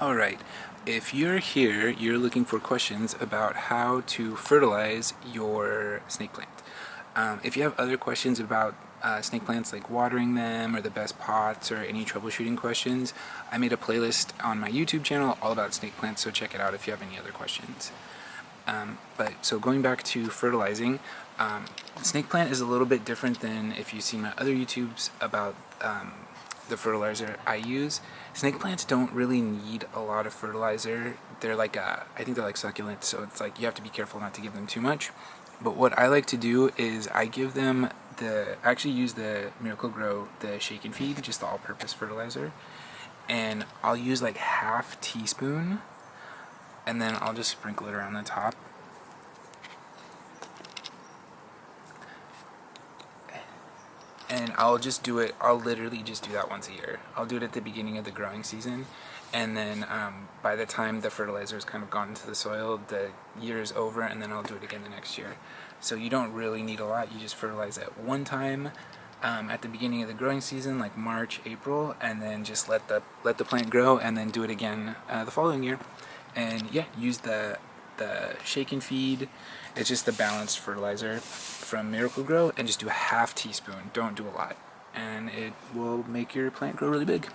Alright, if you're here, you're looking for questions about how to fertilize your snake plant. If you have other questions about snake plants, like watering them or the best pots or any troubleshooting questions, I made a playlist on my YouTube channel all about snake plants, so check it out if you have any other questions. So going back to fertilizing, snake plant is a little bit different than if you've seen my other YouTubes about the fertilizer I use. Snake plants don't really need a lot of fertilizer. They're like, I think they're like succulents, so it's like you have to be careful not to give them too much. But what I like to do is I give them I actually use the Miracle Grow, the shake and feed, just the all-purpose fertilizer. And I'll use like half teaspoon, and then I'll just sprinkle it around the top. And I'll literally just do that once a year. I'll do it at the beginning of the growing season, and then by the time the fertilizer is kind of gone into the soil, the year is over, and then I'll do it again the next year. So you don't really need a lot. You just fertilize at one time at the beginning of the growing season, like March, April, and then just let the plant grow, and then do it again the following year. And yeah, use the shake and feed. It's just the balanced fertilizer from Miracle Grow, and just do a half teaspoon. Don't do a lot, and it will make your plant grow really big.